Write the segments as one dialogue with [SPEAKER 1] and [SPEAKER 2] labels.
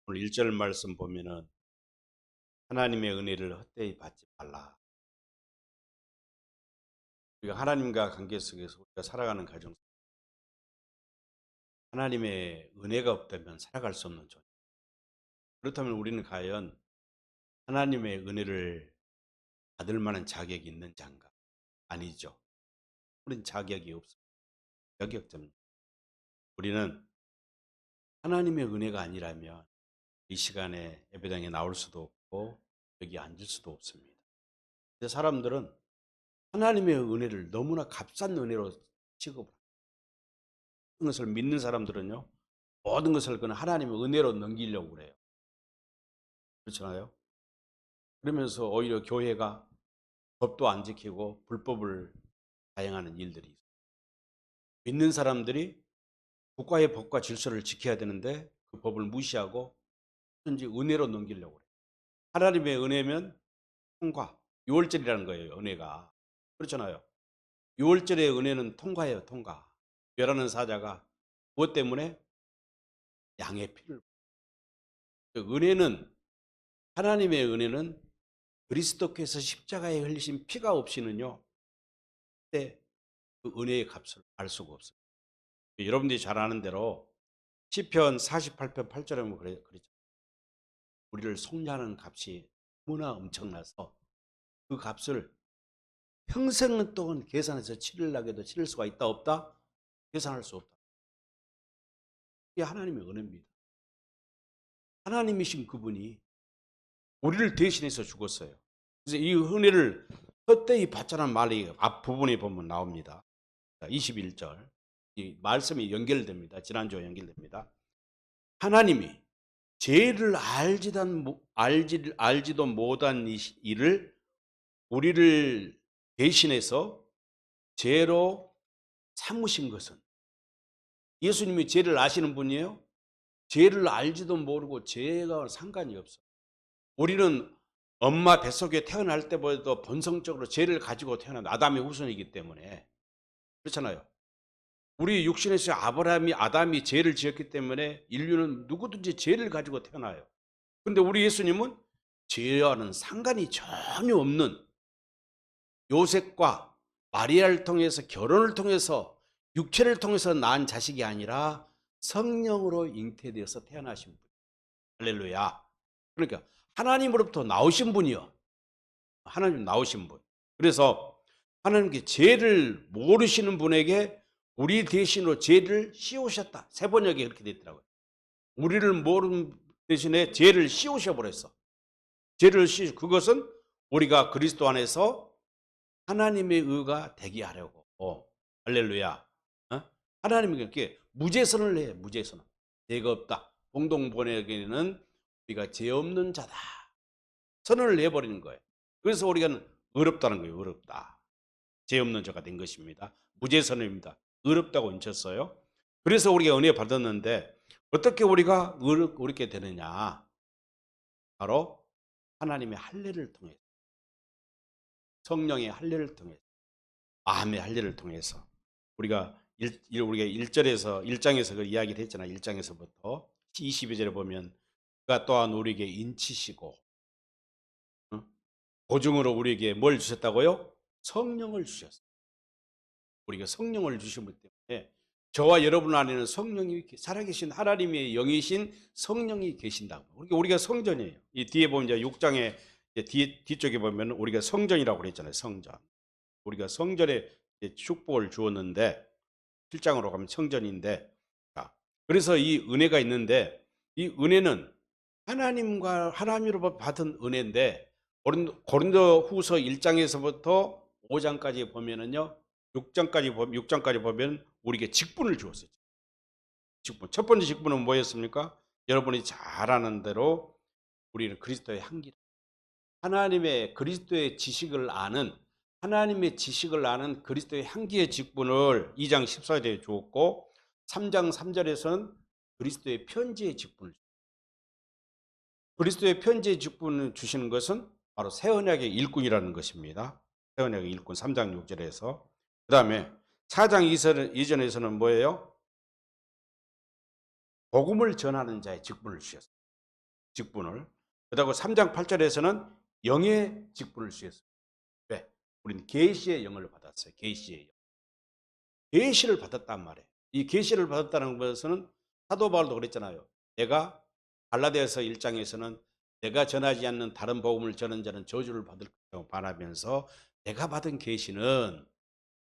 [SPEAKER 1] 오늘 1절 말씀 보면은 하나님의 은혜를 헛되이 받지 말라. 우리가 하나님과 관계 속에서 우리가 살아가는 가정, 하나님의 은혜가 없다면 살아갈 수 없는 존재. 그렇다면 우리는 과연 하나님의 은혜를 받을 만한 자격이 있는 자인가? 아니죠. 우리는 자격이 없습니다. 자격점. 우리는 하나님의 은혜가 아니라면 이 시간에 예배당에 나올 수도 없고 여기 앉을 수도 없습니다. 근데 사람들은 하나님의 은혜를 너무나 값싼 은혜로 취급합니다. 모든 것을 믿는 사람들은요, 모든 것을 그는 하나님의 은혜로 넘기려고 그래요. 그렇잖아요? 그러면서 오히려 교회가 법도 안 지키고 불법을 다행하는 일들이 있어요. 믿는 사람들이 국가의 법과 질서를 지켜야 되는데 그 법을 무시하고든지 은혜로 넘기려고 그래요. 하나님의 은혜면 통과, 유월절이라는 거예요, 은혜가. 그렇잖아요. 유월절의 은혜는 통과예요, 통과. 멸하는 사자가 무엇 때문에? 양의 피를. 은혜는, 하나님의 은혜는 그리스도께서 십자가에 흘리신 피가 없이는요, 그때 그 은혜의 값을 알 수가 없어요. 여러분들이 잘 아는 대로 시편 48편 8절에 보면 그랬죠. 우리를 속량하는 값이 너무나 엄청나서 그 값을 평생 동안 계산해서 치르려고 해도 치를 수가 있다 없다? 계산할 수 없다. 이게 하나님의 은혜입니다. 하나님이신 그분이 우리를 대신해서 죽었어요. 그래서 이 은혜를 헛되이 받자는 말이 앞부분에 보면 나옵니다. 21절. 이 말씀이 연결됩니다. 지난주와 연결됩니다. 하나님이 죄를 알지도 못한 일을 우리를 대신해서 죄로 삼으신 것은, 예수님이 죄를 아시는 분이에요? 죄를 알지도 모르고 죄가 상관이 없어요. 우리는 엄마 뱃속에 태어날 때보다도 본성적으로 죄를 가지고 태어난 아담의 후손이기 때문에 그렇잖아요. 우리 육신에서 아담이 죄를 지었기 때문에 인류는 누구든지 죄를 가지고 태어나요. 그런데 우리 예수님은 죄와는 상관이 전혀 없는 요셉과 마리아를 통해서 결혼을 통해서 육체를 통해서 낳은 자식이 아니라 성령으로 잉태되어서 태어나신 분. 할렐루야. 그러니까 하나님으로부터 나오신 분이요. 하나님 나오신 분. 그래서 하나님께 죄를 모르시는 분에게 우리 대신으로 죄를 씌우셨다. 세 번역에 그렇게 되어 있더라고요. 우리를 모르는 대신에 죄를 씌우셔 버렸어. 죄를 씌우, 그것은 우리가 그리스도 안에서 하나님의 의가 되게 하려고. 할렐루야. 하나님이 그렇게 무죄선을 해. 무죄선. 죄가 없다. 공동 번역에는 우리가 죄 없는 자다. 선언을 내버리는 거예요. 그래서 우리가 의롭다는 거예요. 의롭다. 죄 없는 자가 된 것입니다. 무죄선언입니다. 의롭다고 얹혔어요. 그래서 우리가 은혜 받았는데 어떻게 우리가 의롭게 되느냐? 바로 하나님의 할례를 통해, 성령의 할례를 통해, 마음의 할례를 통해서 우리가 1절에서 1장에서 그 이야기를 했잖아요. 1장에서부터 22절에 보면 그가 또한 우리에게 인치시고 보증으로 우리에게 뭘 주셨다고요? 성령을 주셨어요. 우리가 성령을 주셨기 때문에 저와 여러분 안에는 성령이, 살아계신 하나님의 영이신 성령이 계신다고. 우리가 성전이에요. 이 뒤에 보면 이제 6장에 뒤쪽에 보면 우리가 성전이라고 그랬잖아요. 성전. 우리가 성전에 축복을 주었는데 7장으로 가면 성전인데, 자, 그래서 이 은혜가 있는데 이 은혜는 하나님으로부터 받은 은혜인데 고린도후서 1장에서부터 5장까지 보면은요. 6장까지 보면 우리에게 직분을 주었어요. 직분. 첫 번째 직분은 뭐였습니까? 여러분이 잘 아는 대로 우리는 그리스도의 향기. 하나님의 그리스도의 지식을 아는, 하나님의 지식을 아는 그리스도의 향기의 직분을 2장 14절에 주었고 3장 3절에서는 그리스도의 편지의 직분을 주었어요. 그리스도의 편지의 직분을 주시는 것은 바로 새 언약의 일꾼이라는 것입니다. 새 언약의 일꾼 3장 6절에서. 그 다음에 4장 이전에서는 뭐예요? 복음을 전하는 자의 직분을 주셨어요. 직분을. 그다고 3장 8절에서는 영의 직분을 주셨어요. 왜? 우리는 계시의 영을 받았어요. 계시의 영. 계시를 받았단 말이에요. 이 계시를 받았다는 것은 사도 바울도 그랬잖아요. 내가 갈라디아서 1장에서는 내가 전하지 않는 다른 복음을 전하는 자는 저주를 받을 것이라고 말하면서 내가 받은 계시는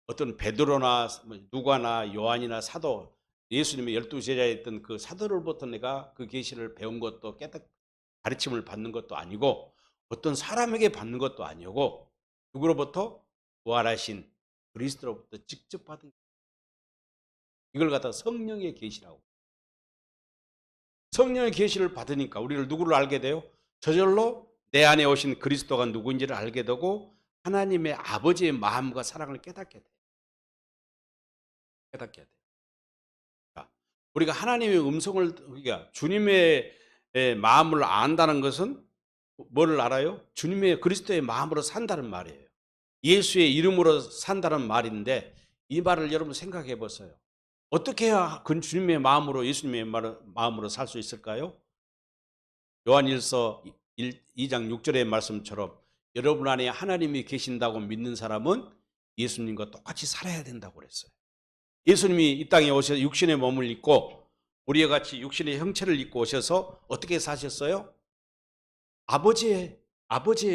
[SPEAKER 1] 어떤 베드로나 누가나 요한이나 사도 예수님의 12제자였던 그 사도로부터 내가 그 계시를 배운 것도 깨닫 가르침을 받는 것도 아니고 어떤 사람에게 받는 것도 아니고 누구로부터 부활하신 그리스도로부터 직접 받은 이걸 갖다 성령의 계시라고. 성령의 계시를 받으니까 우리를 누구를 알게 돼요? 저절로 내 안에 오신 그리스도가 누구인지를 알게 되고 하나님의 아버지의 마음과 사랑을 깨닫게 돼요. 깨닫게 돼요. 자, 우리가 하나님의 음성을 우리가 주님의 마음을 안다는 것은 뭐를 알아요? 주님의 그리스도의 마음으로 산다는 말이에요. 예수의 이름으로 산다는 말인데 이 말을 여러분 생각해 보세요. 어떻게 해야 그 주님의 마음으로 예수님의 마음으로 살 수 있을까요? 요한일서 2장 6절의 말씀처럼 여러분 안에 하나님이 계신다고 믿는 사람은 예수님과 똑같이 살아야 된다고 그랬어요. 예수님이 이 땅에 오셔서 육신의 몸을 입고 우리와 같이 육신의 형체를 입고 오셔서 어떻게 사셨어요? 아버지의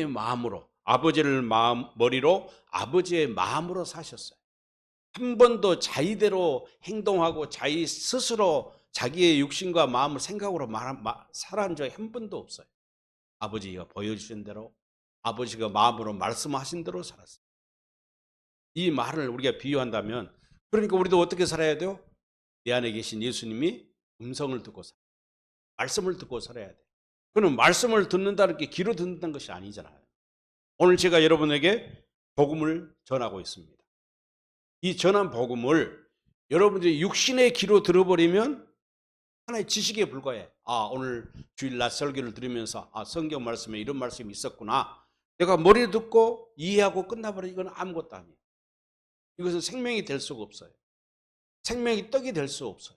[SPEAKER 1] 마음으로 아버지를 머리로 아버지의 마음으로 사셨어요. 한 번도 자의대로 행동하고 자기 스스로 자기의 육신과 마음을 생각으로 살아온 적이 한 번도 없어요. 아버지가 보여주신 대로 아버지가 마음으로 말씀하신 대로 살았어요. 이 말을 우리가 비유한다면 그러니까 우리도 어떻게 살아야 돼요? 내 안에 계신 예수님이 음성을 듣고 말씀을 듣고 살아야 돼요. 그는 말씀을 듣는다는 게 귀로 듣는다는 것이 아니잖아요. 오늘 제가 여러분에게 복음을 전하고 있습니다. 이 전한 복음을 여러분들이 육신의 귀로 들어버리면 하나의 지식에 불과해. 아, 오늘 주일날 설교를 들으면서 아, 성경 말씀에 이런 말씀이 있었구나. 내가 머리를 듣고 이해하고 끝나버려. 이건 아무것도 아니에요. 이것은 생명이 될 수가 없어요. 생명이 떡이 될 수 없어요.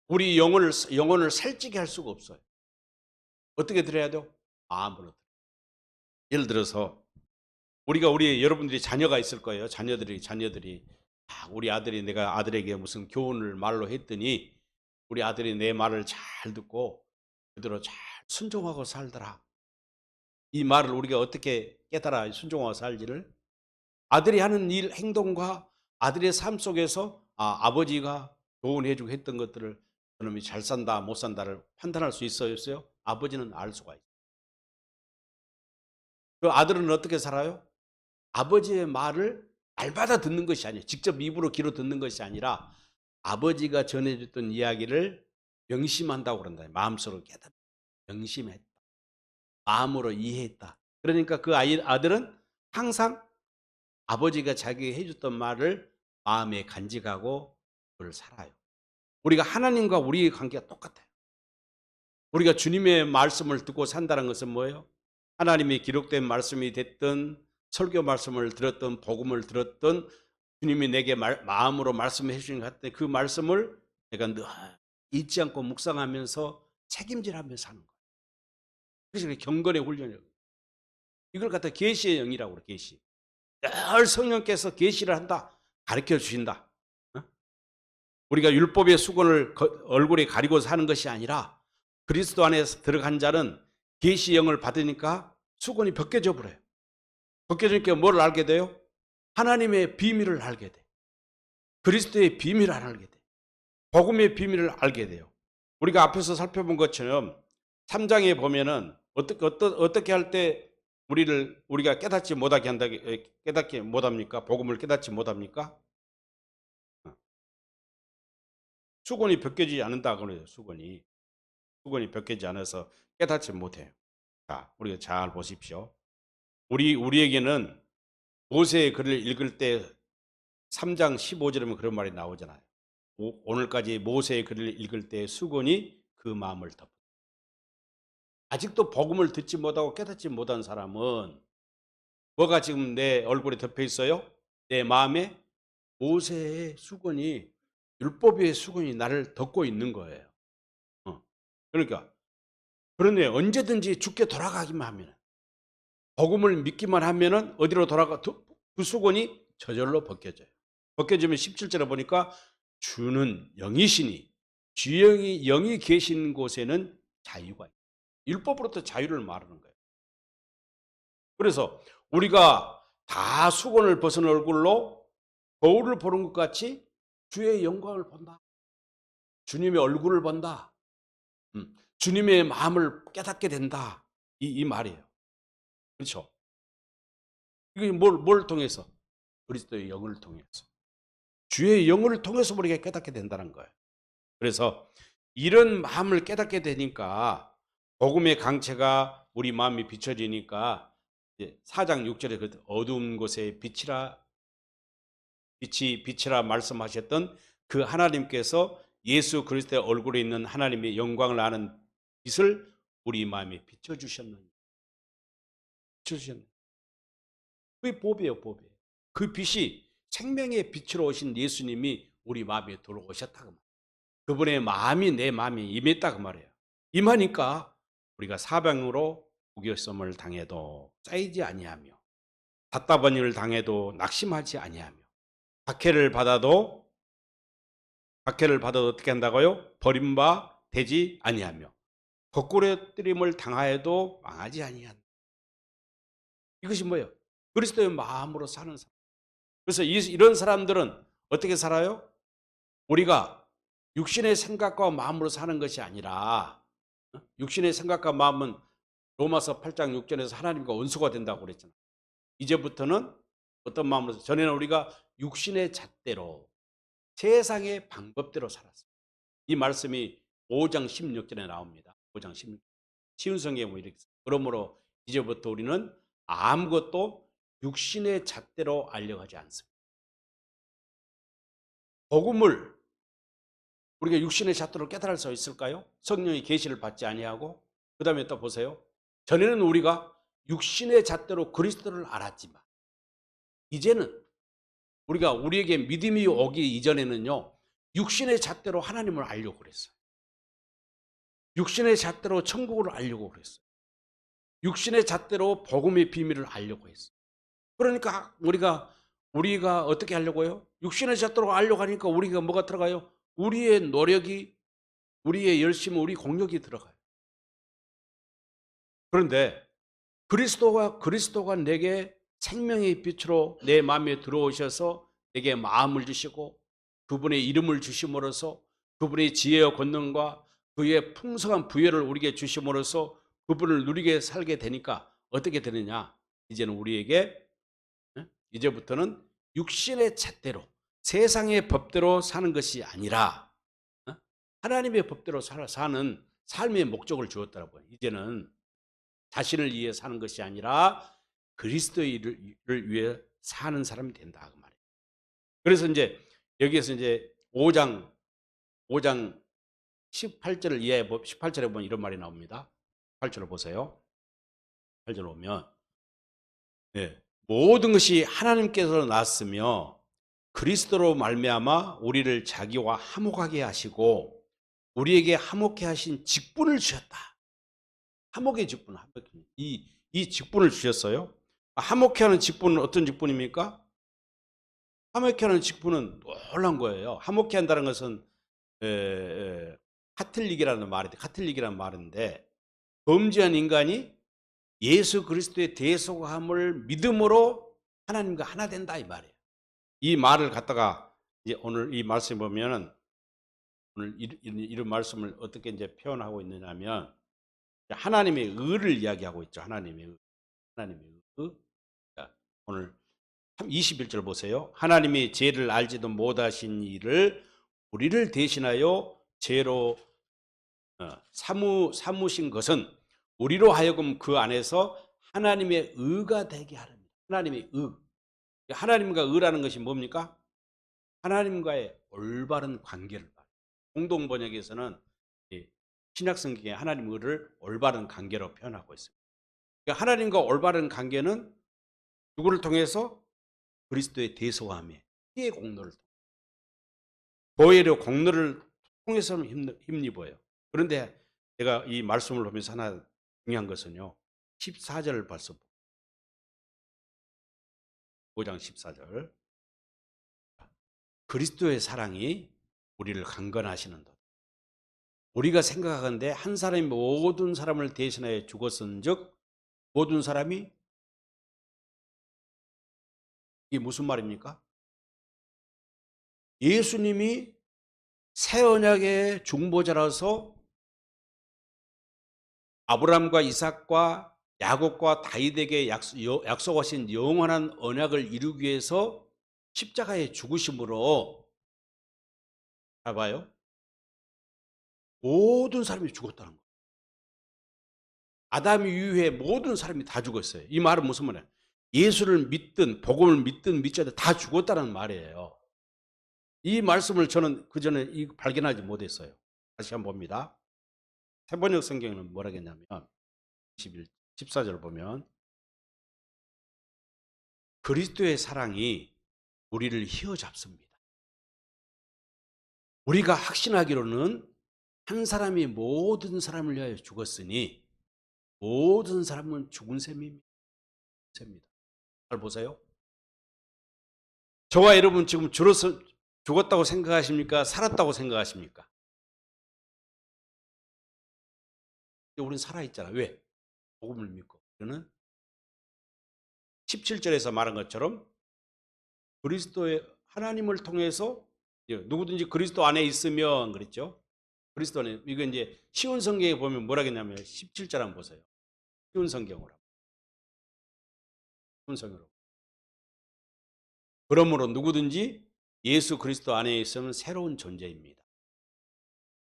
[SPEAKER 1] 우리 영혼을 살찌게 할 수가 없어요. 어떻게 들어야 돼요? 마음으로. 예를 들어서 우리 여러분들이 자녀가 있을 거예요. 자녀들이 우리 아들이 내가 아들에게 무슨 교훈을 말로 했더니 우리 아들이 내 말을 잘 듣고 그대로 잘 순종하고 살더라. 이 말을 우리가 어떻게 깨달아 순종하고 살지를 아들이 하는 일 행동과 아들의 삶 속에서 아버지가 조언해주고 했던 것들을 그놈이 잘 산다 못 산다를 판단할 수 있어요? 아버지는 알 수가 있어요. 그 아들은 어떻게 살아요? 아버지의 말을 날마다 듣는 것이 아니에요. 직접 입으로 귀로 듣는 것이 아니라 아버지가 전해줬던 이야기를 명심한다고 그런다. 마음속으로 깨닫다. 명심했다. 마음으로 이해했다. 그러니까 그 아들은 항상 아버지가 자기에게 해줬던 말을 마음에 간직하고 그걸 살아요. 우리가 하나님과 우리의 관계가 똑같아요. 우리가 주님의 말씀을 듣고 산다는 것은 뭐예요? 하나님이 기록된 말씀이 됐든 설교 말씀을 들었던 복음을 들었던 주님이 내게 마음으로 말씀해 주신 것 같은 그 말씀을 내가 늘 잊지 않고 묵상하면서 책임질하면서 사는 거예요. 그래서 경건의 훈련이에요. 이걸 갖다 계시의 영이라고 그래. 계시. 늘 성령께서 계시를 한다. 가르쳐 주신다. 어? 우리가 율법의 수건을 얼굴에 가리고 사는 것이 아니라 그리스도 안에 들어간 자는 계시 영을 받으니까 수건이 벗겨져 버려요. 벗겨지니까 뭘 알게 돼요? 하나님의 비밀을 알게 돼. 그리스도의 비밀을 알게 돼. 복음의 비밀을 알게 돼요. 우리가 앞에서 살펴본 것처럼 3장에 보면은 어떻게 할 때 우리가 깨닫지 못하게 깨닫지 못합니까? 복음을 깨닫지 못합니까? 수건이 벗겨지지 않는다 그래요. 수건이 벗겨지지 않아서 깨닫지 못해요. 자, 우리가 잘 보십시오. 우리에게는 모세의 글을 읽을 때 3장 15절에 보면 그런 말이 나오잖아요. 오늘까지 모세의 글을 읽을 때 수건이 그 마음을 덮어. 아직도 복음을 듣지 못하고 깨닫지 못한 사람은 뭐가 지금 내 얼굴에 덮여 있어요? 내 마음에 모세의 수건이 율법의 수건이 나를 덮고 있는 거예요. 그러니까 그런데 언제든지 죽게 돌아가기만 하면, 복음을 믿기만 하면은 어디로 돌아가, 그 수건이 저절로 벗겨져요. 벗겨지면 17절에 보니까 주는 영이시니 주영이 영이 계신 곳에는 자유가 있다. 율법으로부터 자유를 말하는 거예요. 그래서 우리가 다 수건을 벗은 얼굴로 거울을 보는 것 같이 주의 영광을 본다. 주님의 얼굴을 본다. 주님의 마음을 깨닫게 된다. 이 말이에요. 그렇죠? 이게 뭘 통해서? 그리스도의 영을 통해서. 주의 영을 통해서 우리가 깨닫게 된다는 거예요. 그래서 이런 마음을 깨닫게 되니까 복음의 강체가 우리 마음이 비춰지니까 4장 6절에 그 어두운 곳에 빛이라 말씀하셨던 그 하나님께서 예수 그리스도의 얼굴에 있는 하나님의 영광을 아는 빛을 우리 마음에 비춰주셨느냐. 그게 법이에요, 법이에요. 그 빛이 생명의 빛으로 오신 예수님이 우리 마음에 들어오셨다고 말이에요. 그분의 마음이 내 마음에 임했다고 말이에요. 임하니까 우리가 사방으로 무교성을 당해도 쌓이지 아니하며 답답한 일을 당해도 낙심하지 아니하며 박해를 받아도 어떻게 한다고요? 버림바 되지 아니하며 거꾸로뜨림을 당하여도 망하지 아니한다. 이것이 뭐예요? 그리스도의 마음으로 사는 사람. 그래서 이런 사람들은 어떻게 살아요? 우리가 육신의 생각과 마음으로 사는 것이 아니라, 육신의 생각과 마음은 로마서 8장 6절에서 하나님과 원수가 된다고 그랬잖아요. 이제부터는 어떤 마음으로, 전에는 우리가 육신의 잣대로 세상의 방법대로 살았어요. 이 말씀이 5장 16절에 나옵니다. 5장 16절. 쉬운 성경에 뭐 이렇게. 그러므로 이제부터 우리는 아무것도 육신의 잣대로 알려가지 않습니다. 복음을 우리가 육신의 잣대로 깨달을 수 있을까요? 성령의 계시를 받지 아니하고. 그 다음에 또 보세요. 전에는 우리가 육신의 잣대로 그리스도를 알았지만 이제는 우리가 우리에게 믿음이 오기 이전에는요, 육신의 잣대로 하나님을 알려고 그랬어요. 육신의 잣대로 천국을 알려고 그랬어요. 육신의 잣대로 복음의 비밀을 알려고 했어요. 그러니까 우리가 어떻게 하려고요? 육신의 잣대로 알려고 하니까 우리가 뭐가 들어가요? 우리의 노력이, 우리의 열심, 우리 공력이 들어가요. 그런데 그리스도가 내게 생명의 빛으로 내 마음에 들어오셔서 내게 마음을 주시고 그분의 이름을 주심으로써 그분의 지혜와 권능과 그의 풍성한 부여를 우리에게 주심으로써 그분을 누리게 살게 되니까 어떻게 되느냐? 이제는 우리에게, 이제부터는 육신의 잣대로 세상의 법대로 사는 것이 아니라 하나님의 법대로 사는 삶의 목적을 주었더라고요. 이제는 자신을 위해 사는 것이 아니라 그리스도의 일을 위해 사는 사람이 된다 그 말이에요. 그래서 이제 여기에서 이제 5장 18절을 18절에 보면 이런 말이 나옵니다. 8절을 보세요. 8절 보면 모든 것이 하나님께서 났으며 그리스도로 말미암아 우리를 자기와 화목하게 하시고 우리에게 화목해 하신 직분을 주셨다. 화목의 직분, 이 직분을 주셨어요. 화목해 하는 직분은 어떤 직분입니까? 화목해 하는 직분은 놀란 거예요. 화목해 한다는 것은 카톨릭이라는 말인데 범죄한 인간이 예수 그리스도의 대속함을 믿음으로 하나님과 하나 된다 이 말이에요. 이 말을 갖다가 이제 오늘 이 말씀 보면은 오늘 이런 말씀을 어떻게 이제 표현하고 있느냐면 하나님의 의를 이야기하고 있죠. 하나님의 의. 자, 오늘 21절 보세요. 하나님이 죄를 알지도 못하신 이를 우리를 대신하여 죄로 삼으신 것은 우리로 하여금 그 안에서 하나님의 의가 되게 하렵니다. 하나님의 의. 하나님과 의라는 것이 뭡니까? 하나님과의 올바른 관계를 말해요. 공동 번역에서는 신약 성경에 하나님의 의를 올바른 관계로 표현하고 있습니다. 그러니까 하나님과 올바른 관계는 누구를 통해서? 그리스도의 대속함에 피의 공로를 보혈의 공로를 통해서 힘입어요. 그런데 제가 이 말씀을 보면서 하나 중요한 것은요. 14절 벌써 5장 14절. 그리스도의 사랑이 우리를 강건하시는도다. 우리가 생각하건대 한 사람이 모든 사람을 대신하여 죽었은즉 모든 사람이, 이게 무슨 말입니까? 예수님이 새 언약의 중보자라서 아브라함과 이삭과 야곱과 다윗에게 약속하신 영원한 언약을 이루기 위해서 십자가에 죽으심으로, 봐봐요, 모든 사람이 죽었다는 거예요. 아담 이후에 모든 사람이 다 죽었어요. 이 말은 무슨 말이에요? 예수를 믿든 복음을 믿든 믿지 않든 다 죽었다는 말이에요. 이 말씀을 저는 그전에 발견하지 못했어요. 다시 한번 봅니다. 세번역 성경은 뭐라 했냐면 14절 보면 그리스도의 사랑이 우리를 휘어잡습니다. 우리가 확신하기로는 한 사람이 모든 사람을 위하여 죽었으니 모든 사람은 죽은 셈입니다. 잘 보세요. 저와 여러분 지금 줄어서 죽었다고 생각하십니까? 살았다고 생각하십니까? 우리는 살아있잖아. 왜? 복음을 믿고. 그는 17절에서 말한 것처럼 그리스도의 하나님을 통해서 누구든지 그리스도 안에 있으면 그랬죠. 그리스도 안에, 이거 이제 쉬운 성경에 보면 뭐라 했냐면 17절 한번 보세요. 쉬운 성경으로. 쉬운 성경으로. 그러므로 누구든지 예수 그리스도 안에 있으면 새로운 존재입니다.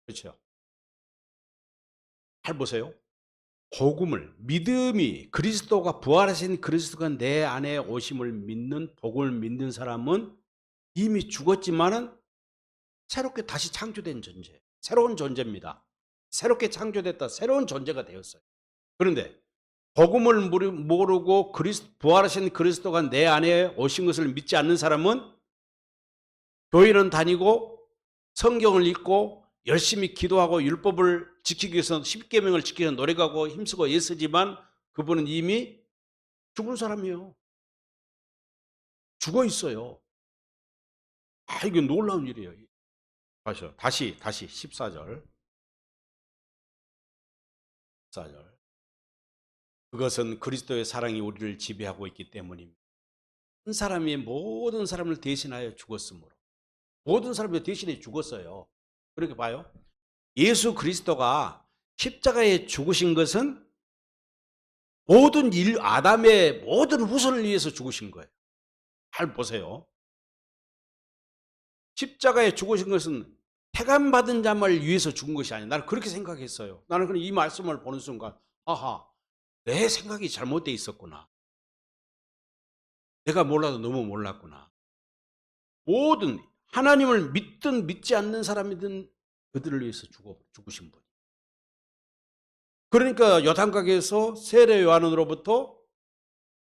[SPEAKER 1] 그렇죠. 잘 보세요. 복음을, 믿음이, 그리스도가 부활하신 그리스도가 내 안에 오심을 믿는, 복음을 믿는 사람은 이미 죽었지만은 새롭게 다시 창조된 존재, 새로운 존재입니다. 새롭게 창조됐다, 새로운 존재가 되었어요. 그런데 복음을 모르고 부활하신 그리스도가 내 안에 오신 것을 믿지 않는 사람은 교회는 다니고 성경을 읽고 열심히 기도하고 율법을 지키기 위해서, 십계명을 지키기 위해서 노력하고 힘쓰고 애쓰지만 그분은 이미 죽은 사람이에요. 죽어 있어요. 이게 놀라운 일이에요. 다시 14절. 그것은 그리스도의 사랑이 우리를 지배하고 있기 때문입니다. 한 사람이 모든 사람을 대신하여 죽었으므로, 모든 사람을 대신해 죽었어요. 그렇게 봐요. 예수 그리스도가 십자가에 죽으신 것은 모든 아담의 모든 후손을 위해서 죽으신 거예요. 잘 보세요. 십자가에 죽으신 것은 태감받은 자만을 위해서 죽은 것이 아니에요. 나는 그렇게 생각했어요. 나는 그냥 이 말씀을 보는 순간, 아하, 내 생각이 잘못되어 있었구나. 내가 몰라도 너무 몰랐구나. 모든 하나님을 믿든 믿지 않는 사람이든 그들을 위해서 죽으신 분. 그러니까 요단강에서 세례 요한으로부터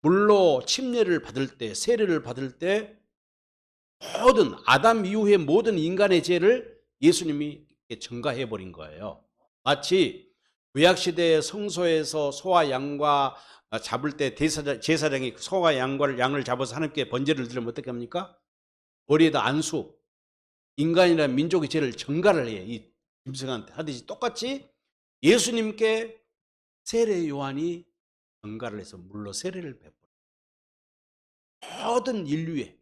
[SPEAKER 1] 물로 침례를 받을 때, 세례를 받을 때 모든 아담 이후의 모든 인간의 죄를 예수님이 전가해 버린 거예요. 마치 구약 시대의 성소에서 소와 양과 잡을 때 제사장이 소와 양을 잡아서 하나님께 번제를 드리면 어떻게 합니까? 머리에다 안수, 인간이나 민족의 죄를 전가를 해요. 이 짐승한테 하듯이 똑같이 예수님께 세례 요한이 전가를 해서 물로 세례를 베풀어요. 모든 인류에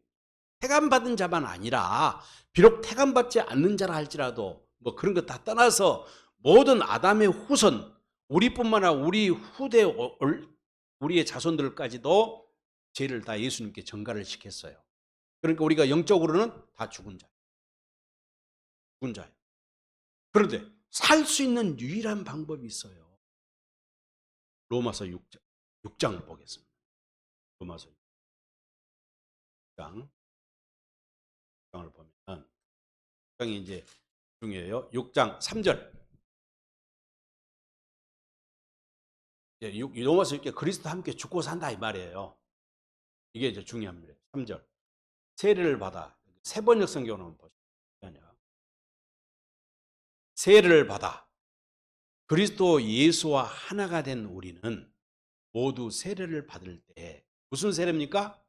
[SPEAKER 1] 태감받은 자만 아니라, 비록 태감받지 않는 자라 할지라도 뭐 그런 거 다 떠나서 모든 아담의 후손, 우리뿐만 아니라 우리 후대 우리의 자손들까지도 죄를 다 예수님께 전가를 시켰어요. 그러니까 우리가 영적으로는 다 죽은 자예요. 그런데 살 수 있는 유일한 방법이 있어요. 로마서 6장을 보겠습니다. 로마서 6장을 보면 6장이 이제 중요해요. 6장 3절. 로마서 6장 그리스도 함께 죽고 산다 이 말이에요. 이게 이제 중요합니다. 3절. 세례를 받아. 세번역 성경을 보시면 세례를 받아 그리스도 예수와 하나가 된 우리는 모두 세례를 받을 때 무슨 세례입니까?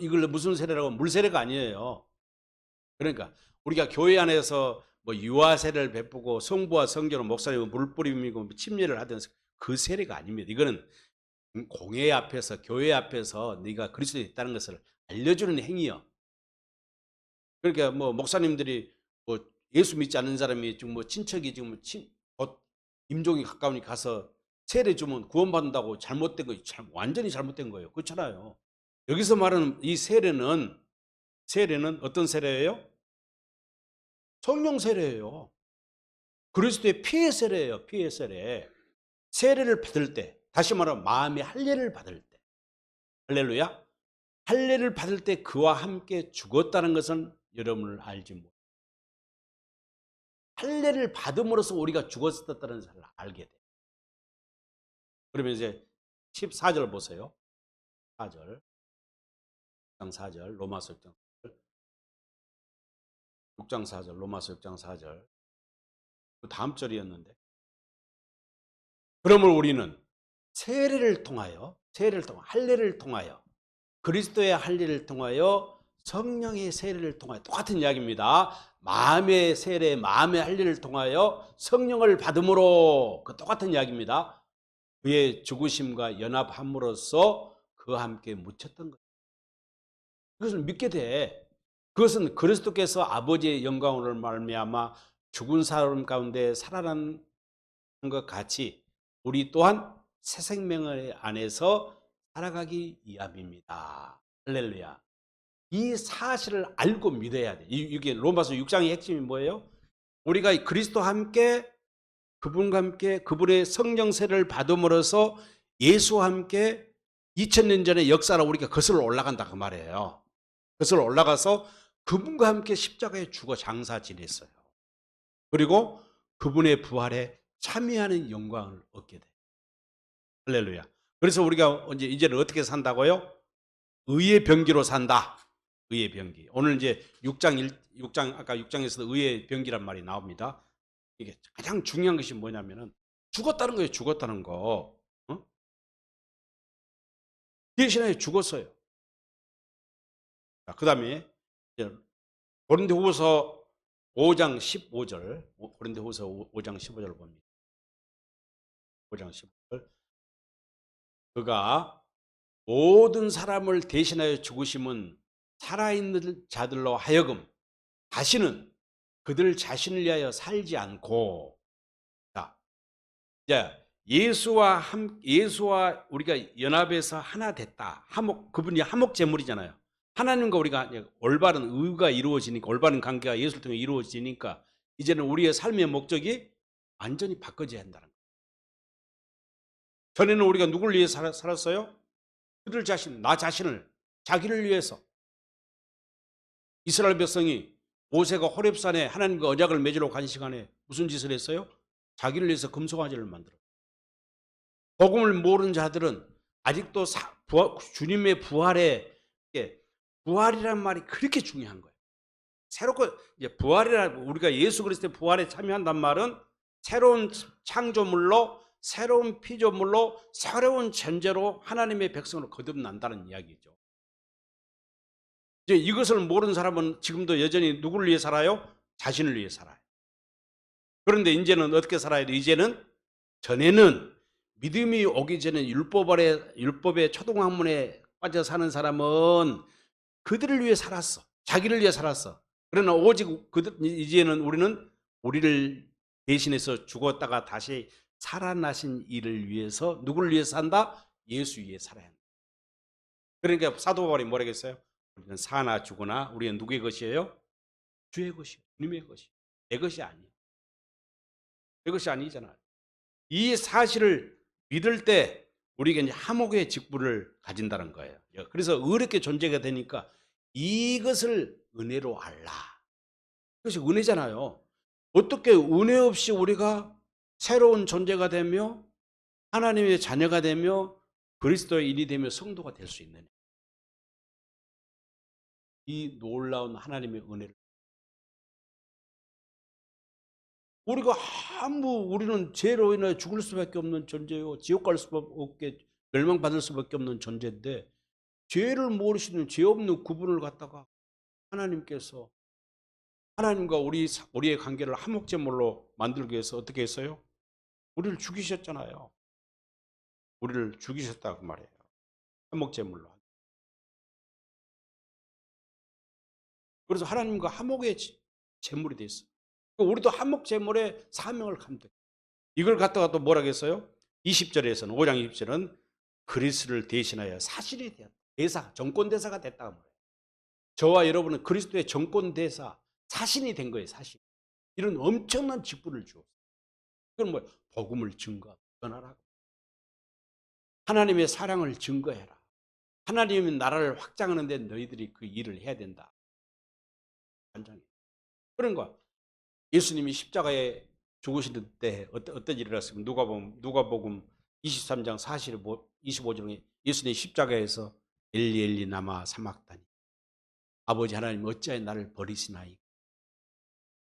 [SPEAKER 1] 이걸 무슨 세례라고? 물 세례가 아니에요. 그러니까 우리가 교회 안에서 뭐 유아 세례를 베푸고 성부와 성자로 목사님 물 뿌리고 침례를 하든 그 세례가 아닙니다. 이거는 공회 앞에서 교회 앞에서 네가 그리스도에 있다는 것을 알려주는 행위요. 그러니까 뭐 목사님들이 뭐 예수 믿지 않는 사람이 지금 뭐 친척이 지금 임종이 가까우니 가서 세례 주면 구원받는다고 잘못된 거 완전히 잘못된 거예요. 그렇잖아요. 여기서 말하는 이 세례는 어떤 세례예요? 성령 세례예요. 그리스도의 피의 세례예요. 피의 세례. 세례를 받을 때, 다시 말하면 마음의 할례를 받을 때, 할렐루야. 할례를 받을 때 그와 함께 죽었다는 것은 여러분을 알지 못. 할례를 받음으로써 우리가 죽었었다는 것을 알게 돼. 그러면 이제 14절 보세요. 4절. 6장 4절. 로마서 6장 4절. 6장 4절. 로마서 6장 4절. 그 다음 절이었는데. 그러므로 우리는 세례를 통하여 할례를 통하여 그리스도의 할례를 통하여 성령의 세례를 통하여 똑같은 이야기입니다. 마음의 세례, 마음의 할례를 통하여 성령을 받음으로 그 똑같은 이야기입니다. 그의 죽으심과 연합함으로써 그와 함께 묻혔던 것. 그것을 믿게 돼. 그것은 그리스도께서 아버지의 영광으로 말미암아 죽은 사람 가운데 살아난 것 같이 우리 또한 새 생명을 안에서 살아가기 위함입니다. 할렐루야. 이 사실을 알고 믿어야 돼. 이게 로마서 6장의 핵심이 뭐예요? 우리가 그리스도와 함께 그분과 함께 그분의 성령세를 받음으로써 예수와 함께 2000년 전의 역사로 우리가 거슬러 올라간다 그 말이에요. 거슬러 올라가서 그분과 함께 십자가에 죽어 장사 지냈어요. 그리고 그분의 부활에 참여하는 영광을 얻게 돼요. 할렐루야. 그래서 우리가 이제는 어떻게 산다고요? 의의 병기로 산다. 의의 병기. 오늘 이제 6장 아까 6장에서도 의의 병기란 말이 나옵니다. 이게 가장 중요한 것이 뭐냐면은 죽었다는 거예요. 죽었다는 거. 어? 대신에 죽었어요. 자, 그다음에 고린도후서 5장 15절. 고린도후서 5장 15절을 봅니다. 5장 15절. 그가 모든 사람을 대신하여 죽으심은 살아있는 자들로 하여금 다시는 그들 자신을 위하여 살지 않고, 자, 이제 예수와 우리가 연합해서 하나 됐다. 그분이 화목 제물이잖아요. 하나님과 우리가 올바른 의가 이루어지니까, 올바른 관계가 예수를 통해 이루어지니까 이제는 우리의 삶의 목적이 완전히 바꿔져야 한다는 거예요. 전에는 우리가 누굴 위해 살았어요? 그들 자신, 나 자신을, 자기를 위해서. 이스라엘 백성이 모세가 호렙산에 하나님과 언약을 맺으러 간 시간에 무슨 짓을 했어요? 자기를 위해서 금송아지를 만들어. 복음을 모르는 자들은 아직도 주님의 부활이란 말이 그렇게 중요한 거예요. 새롭고 이제 우리가 예수 그리스도의 부활에 참여한단 말은 새로운 창조물로, 새로운 피조물로, 새로운 존재로 하나님의 백성으로 거듭난다는 이야기죠. 이제 이것을 모르는 사람은 지금도 여전히 누구를 위해 살아요? 자신을 위해 살아요. 그런데 이제는 어떻게 살아야 돼? 이제는 전에는 믿음이 오기 전에 율법의 초등학문에 빠져 사는 사람은 그들을 위해 살았어. 자기를 위해 살았어. 그러나 오직 이제는 우리를 대신해서 죽었다가 다시 살아나신 이를 위해서 누구를 위해서 산다? 예수 위해 살아야 한다. 그러니까 사도 바울이 뭐라겠어요? 우리는 사나 죽으나 우리는 누구의 것이에요? 주의 것이에요. 주님의 것이에요. 내 것이 아니에요. 내 것이 아니잖아요. 이 사실을 믿을 때 우리가 이제 화목의 직분을 가진다는 거예요. 그래서 어렵게 존재가 되니까 이것을 은혜로 알라. 그것이 은혜잖아요. 어떻게 은혜 없이 우리가 새로운 존재가 되며 하나님의 자녀가 되며 그리스도의 일이 되며 성도가 될 수 있느냐. 이 놀라운 하나님의 은혜를 우리가 우리는 죄로 인해 죽을 수밖에 없는 존재요. 지옥 갈 수밖에 멸망받을 수밖에 없는 존재인데 죄를 모르시는 죄 없는 그분을 갖다가 하나님께서 하나님과 우리의 관계를 화목제물로 만들기 위해서 어떻게 했어요? 우리를 죽이셨잖아요. 우리를 죽이셨다고 말해요. 화목제물로. 그래서 하나님과 화목의 제물이 됐어요. 우리도 화목제물의 사명을 감당. 이걸 갖다가 또 뭐라고 했어요? 20절에서는 5장 20절은 그리스도를 대신하여 사실이 되었다. 대사, 정권대사가 됐다고 말해요. 저와 여러분은 그리스도의 정권대사, 사신이 된 거예요. 사신. 이런 엄청난 직분을 주었어요. 그건 뭐예요? 복음을 전하라. 하나님의 사랑을 증거해라. 하나님의 나라를 확장하는 데 너희들이 그 일을 해야 된다. 완전히. 그런 거. 예수님이 십자가에 죽으시는 때 어떤 일이 일어났습니까? 누가복음 23장 25절에 예수님이 십자가에서 엘리 엘리 라마 사막다니 아버지 하나님 어찌하여 나를 버리시나이까.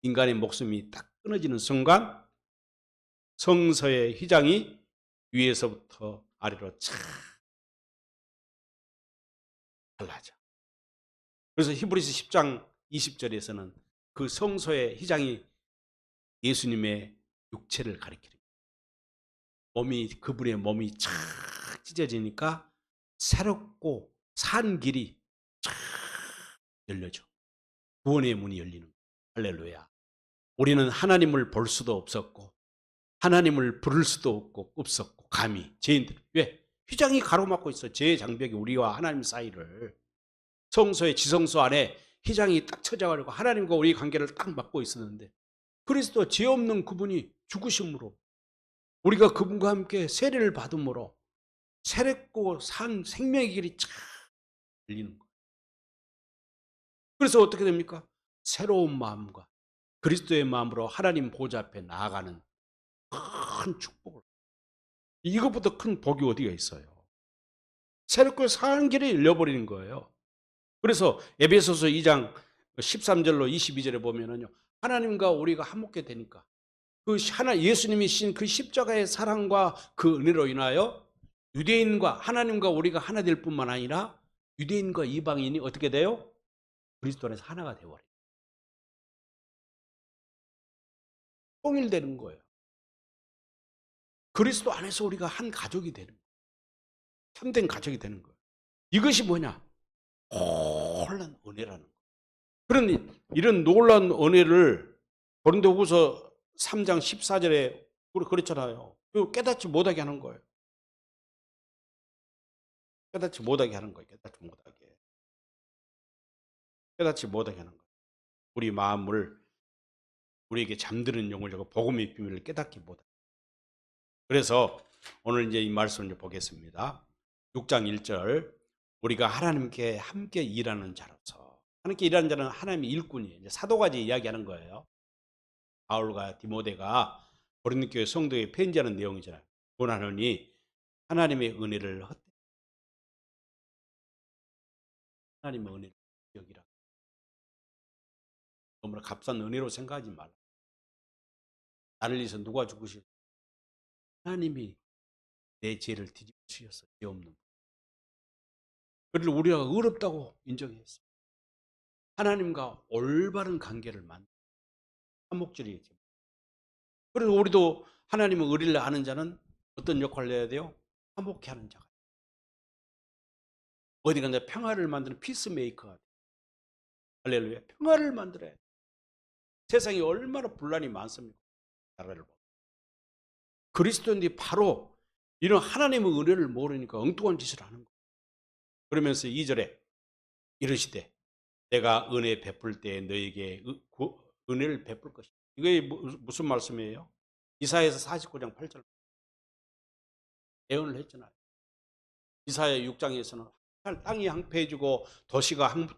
[SPEAKER 1] 인간의 목숨이 딱 끊어지는 순간 성서의 휘장이 위에서부터 아래로 쫙 갈라져. 그래서 히브리서 10장 20절에서는 그 성소의 휘장이 예수님의 육체를 가리키는 그분의 몸이 쫙 찢어지니까 새롭고 산 길이 쫙 열려져. 구원의 문이 열리는 거예요. 할렐루야. 우리는 하나님을 볼 수도 없었고 하나님을 부를 수도 없었고 감히 죄인들. 왜? 휘장이 가로막고 있어. 죄의 장벽이 우리와 하나님 사이를. 성소의 지성소 안에 휘장이 딱 쳐져가지고 하나님과 우리의 관계를 딱 막고 있었는데 그리스도 죄 없는 그분이 죽으심으로 우리가 그분과 함께 세례를 받음으로 새롭고 산 생명의 길이 쫙 열리는 거예요. 그래서 어떻게 됩니까? 새로운 마음과 그리스도의 마음으로 하나님 보좌 앞에 나아가는 큰 축복을. 이것보다 큰 복이 어디가 있어요? 새롭고 산 길이 열려버리는 거예요. 그래서 에베소서 2장 13절로 22절에 보면은요. 하나님과 우리가 화목게 되니까 예수님이 신 그 십자가의 사랑과 그 은혜로 인하여 유대인과 하나님과 우리가 하나 될 뿐만 아니라 유대인과 이방인이 어떻게 돼요? 그리스도 안에서 하나가 되어버려요. 통일되는 거예요. 그리스도 안에서 우리가 한 가족이 되는 거예요. 참된 가족이 되는 거예요. 이것이 뭐냐? 놀라운 은혜라는 거예요. 이런 놀라운 은혜를 고린도후서 3장 14절에 그렇잖아요. 깨닫지 못하게 하는 거예요. 깨닫지 못하게 하는 거예요. 깨닫지 못하게 하는 거예요. 우리 마음을 우리에게 잠드는 영을 주고 복음의 비밀을 깨닫지 못하게. 그래서 오늘 이제 이 말씀을 보겠습니다. 6장 1절 우리가 하나님께 함께 일하는 자로서 하나님께 일하는 자는 하나님의 일꾼이에요. 이제 사도까지 이야기하는 거예요. 바울과 디모데가 고린도 교회 성도에 편지하는 내용이잖아요. 원하노니 하나님의 은혜를 하나님의 은혜를 여기라. 너무나 값싼 은혜로 생각하지 말라. 나를 위해서 누가 죽으실? 하나님이 내 죄를 뒤집으셨어. 죄 없는. 그를 우리가 어렵다고 인정했어. 하나님과 올바른 관계를 만든 화목절이겠죠. 그래서 우리도 하나님의 의리를 아는 자는 어떤 역할을 해야 돼요? 화목케 하는 자가. 어디 가나 평화를 만드는 피스메이커가 돼요. 할렐루야. 평화를 만들어야 돼요. 세상에 얼마나 분란이 많습니까? 나라를 보면. 그리스도인들이 바로 이런 하나님의 은혜를 모르니까 엉뚱한 짓을 하는 거예요. 그러면서 2절에 이르시되 내가 은혜 베풀 때 너에게 은혜를 베풀 것이다. 이게 무슨 말씀이에요? 이사야서 49장 8절 예언을 했잖아요. 이사야 6장에서는 땅이 황폐해지고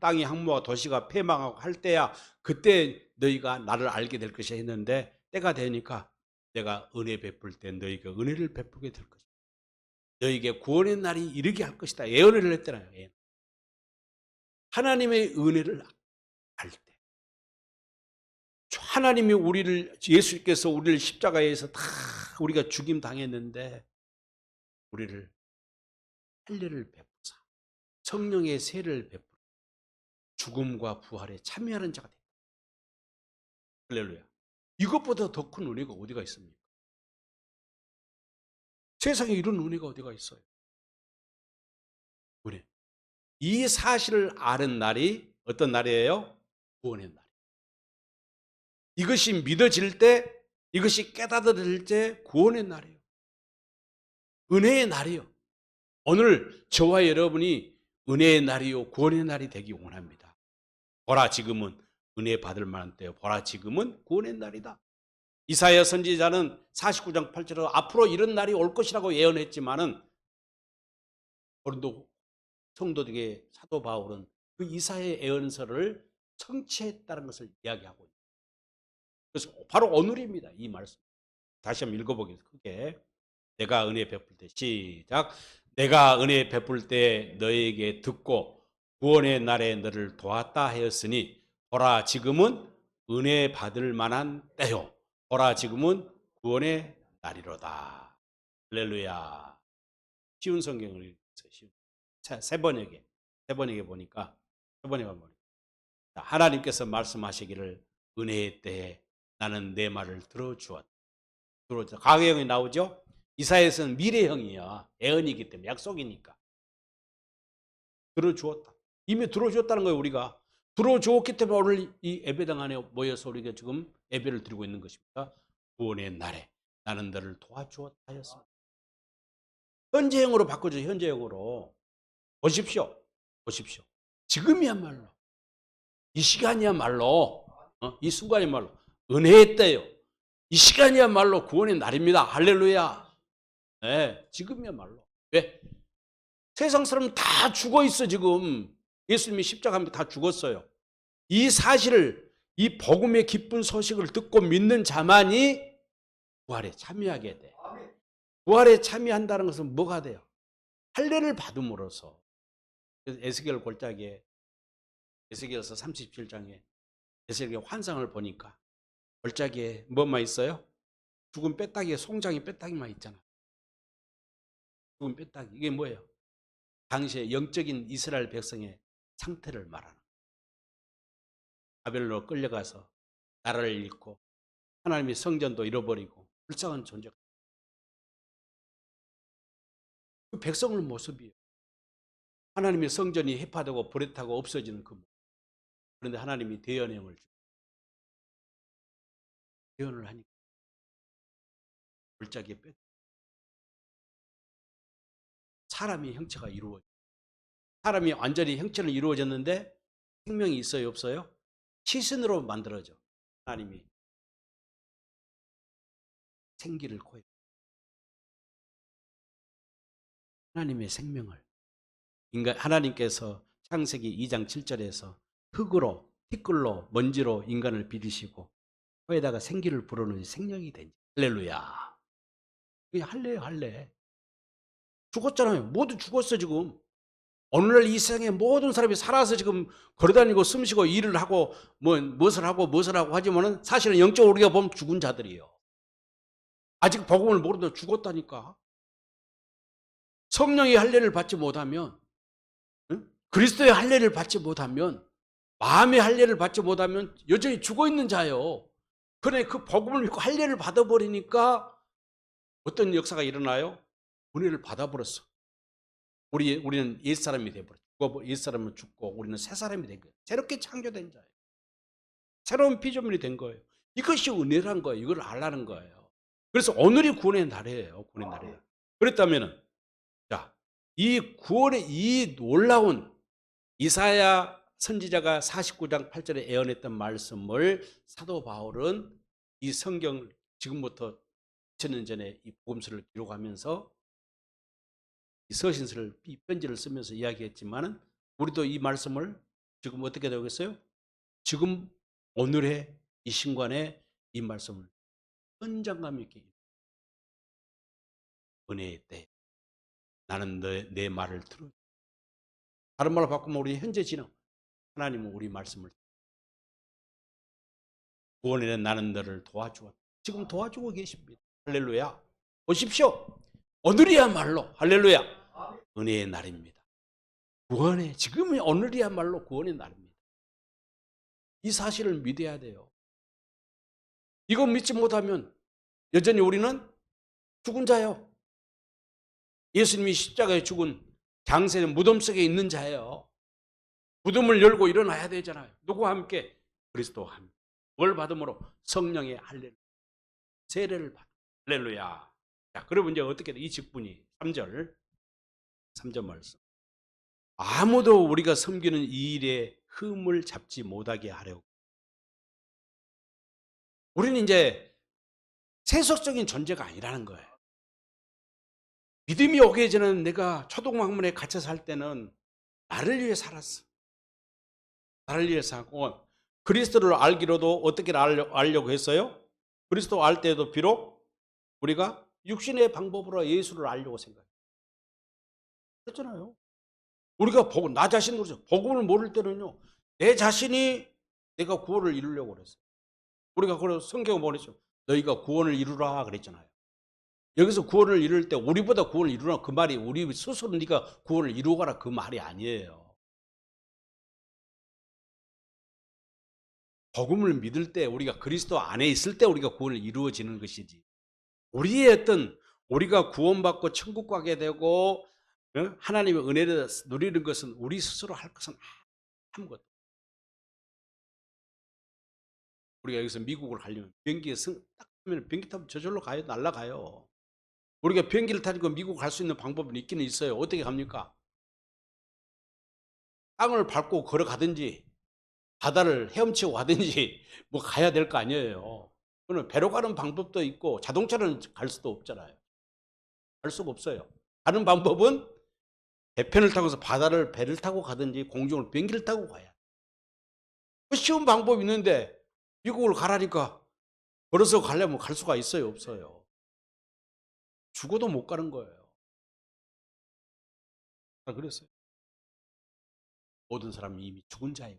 [SPEAKER 1] 땅이 항모하고 도시가 폐망하고 할 때야 그때 너희가 나를 알게 될 것이 했는데 때가 되니까 내가 은혜 베풀 때 너희가 은혜를 베풀게 될 것이다. 너희에게 구원의 날이 이르게 할 것이다. 예언을 했잖아요. 예언. 하나님의 은혜를 알 때 하나님이 우리를 예수께서 우리를 십자가에서 다 우리가 죽임 당했는데 우리를 할례를 베푸사 성령의 세를 베푸 죽음과 부활에 참여하는 자가 됐다. 할렐루야. 이것보다 더 큰 은혜가 어디가 있습니까? 세상에 이런 은혜가 어디가 있어요? 은혜. 이 사실을 아는 날이 어떤 날이에요? 구원의 날. 이것이 믿어질 때, 이것이 깨닫어질 때 구원의 날이에요. 은혜의 날이요. 오늘 저와 여러분이 은혜의 날이요 구원의 날이 되기 원합니다. 보라 지금은 은혜 받을 만한 때요. 보라 지금은 구원의 날이다. 이사야 선지자는 49장 8절로 앞으로 이런 날이 올 것이라고 예언했지만은 고린도 성도들에게 사도 바울은 그 이사야의 예언서를 성취했다는 것을 이야기하고 있습니다. 그래서 바로 오늘입니다. 이 말씀. 다시 한번 읽어보겠습니다. 크게. 내가 은혜 베풀 때 시작. 내가 은혜 베풀 때 너에게 듣고 구원의 날에 너를 도왔다 하였으니 보라 지금은 은혜 받을 만한 때요. 보라 지금은 구원의 날이로다. 할렐루야. 쉬운 성경을 읽었어요. 세 번역에 보니까 하나님께서 말씀하시기를 은혜의 때에 나는 내 말을 들어주었다. 과거형이 나오죠. 이사야서는 미래형이야. 예언이기 때문에 약속이니까. 들어주었다. 이미 들어주었다는 거예요. 우리가. 들어주었기 때문에 오늘 이 예배당 안에 모여서 우리가 지금 예배를 드리고 있는 것입니다. 구원의 날에 나는 너를 도와주었다 하였습니다. 현재형으로 바꿔줘요. 현재형으로. 보십시오. 지금이야말로 이 시간이야말로 이 순간이야말로 은혜의 때요. 이 시간이야말로 구원의 날입니다. 할렐루야. 네, 지금이야말로. 왜? 세상 사람은 다 죽어 있어 지금. 예수님이 십자가하면 다 죽었어요. 이 사실을 이 복음의 기쁜 소식을 듣고 믿는 자만이 부활에 참여하게 돼. 부활에 참여한다는 것은 뭐가 돼요? 할례를 받음으로써. 에스겔 골짜기에 에스겔서 37장에 에스겔의 환상을 보니까 골짜기에 뭐만 있어요? 죽은 뼈다귀에 송장이 뼈다귀만 있잖아. 죽은 뼈다귀. 이게 뭐예요? 당시에 영적인 이스라엘 백성의 상태를 말하는 거예요. 바벨론으로 끌려가서 나라를 잃고 하나님의 성전도 잃어버리고 불쌍한 존재가 그 백성의 모습이에요. 하나님의 성전이 해파되고 불에 타고 없어지는 그 모습. 그런데 하나님이 대연형을 대연을 하니까 골짜기에 뼈 사람의 형체가 이루어져. 사람이 완전히 형체는 이루어졌는데 생명이 있어요, 없어요? 시신으로 만들어져. 하나님이 생기를 코해. 하나님의 생명을 하나님께서 창세기 2장 7절에서 흙으로 티끌로 먼지로 인간을 빚으시고 코에다가 생기를 불어넣으니 생명이 되니. 할렐루야. 이게 할례예요, 할례. 죽었잖아요. 모두 죽었어 지금. 오늘날 이 세상에 모든 사람이 살아서 지금 걸어다니고 숨쉬고 일을 하고 무엇을 하고 하지만은 사실은 영적으로 우리가 보면 죽은 자들이에요. 아직 복음을 모르는데 죽었다니까. 성령의 할례를 받지 못하면, 그리스도의 할례를 받지 못하면, 마음의 할례를 받지 못하면 여전히 죽어 있는 자예요. 그런데 그 복음을 믿고 할례를 받아버리니까 어떤 역사가 일어나요? 은혜를 받아버렸어. 우리는 옛사람이 돼버렸어. 옛사람은 죽고 우리는 새사람이 된 거예요. 새롭게 창조된 자예요. 새로운 피조물이 된 거예요. 이것이 은혜란 거예요. 이걸 알라는 거예요. 그래서 오늘이 구원의 날이에요. 구원의 날이에요. 그렇다면은, 자, 이 구원의 이 놀라운 이사야 선지자가 49장 8절에 예언했던 말씀을 사도 바울은 이 성경 지금부터 2000년 전에 이 복음서를 기록하면서 이 서신서를 이 편지를 쓰면서 이야기했지만은 우리도 이 말씀을 지금 어떻게 되겠어요? 지금 오늘의 이 신관에 이 말씀을 현장감 있게 은혜의 때 나는 내 말을 들어. 다른 말로 바꾸면 우리 현재 진행 하나님은 우리 말씀을 구원에 나는 너를 도와주었다. 지금 도와주고 계십니다. 할렐루야. 보십시오. 오늘이야말로 할렐루야. 은혜의 날입니다. 구원의 지금이 오늘이야말로 구원의 날입니다. 이 사실을 믿어야 돼요. 이거 믿지 못하면 여전히 우리는 죽은 자요. 예수님이 십자가에 죽은 장세는 무덤 속에 있는 자예요. 무덤을 열고 일어나야 되잖아요. 누구와 함께? 그리스도와 함께. 뭘 받음으로? 성령의 할렐루야. 세례를 받아. 할렐루야. 자, 그러면 이제 어떻게 돼? 이 직분이 3절 말씀. 아무도 우리가 섬기는 이 일에 흠을 잡지 못하게 하려고. 우리는 이제 세속적인 존재가 아니라는 거예요. 믿음이 오기 전에는 내가 초동학문에 갇혀 살 때는 나를 위해 살았어. 나를 위해 살고 그리스도를 알기로도 어떻게 알려고 했어요? 그리스도 알 때에도 비록 우리가 육신의 방법으로 예수를 알려고 생각해요. 그렇잖아요. 우리가 나 자신으로 복음을 모를 때는요. 내 자신이 내가 구원을 이루려고 그랬어요. 우리가 그래서 성경을 보냈죠. 너희가 구원을 이루라 그랬잖아요. 여기서 구원을 이룰 때 우리보다 구원을 이루라 그 말이 우리 스스로 네가 구원을 이루어가라 그 말이 아니에요. 복음을 믿을 때 우리가 그리스도 안에 있을 때 우리가 구원을 이루어지는 것이지. 우리의 어떤 우리가 구원받고 천국 가게 되고 하나님의 은혜를 누리는 것은 우리 스스로 할 것은 아무것도. 우리가 여기서 미국을 가려면 비행기에 딱 타면 비행기 타면 저절로 가요. 날아가요. 우리가 비행기를 타니까 미국 갈 수 있는 방법은 있기는 있어요. 어떻게 합니까? 땅을 밟고 걸어가든지 바다를 헤엄치고 가든지 뭐 가야 될 거 아니에요. 그는 배로 가는 방법도 있고 자동차는 갈 수도 없잖아요. 갈 수가 없어요. 가는 방법은 배편을 타고서 바다를 배를 타고 가든지 공중을 비행기를 타고 가야. 쉬운 방법이 있는데 미국을 가라니까 걸어서 가려면 갈 수가 있어요, 없어요? 죽어도 못 가는 거예요. 그랬어요. 모든 사람이 이미 죽은 자예요.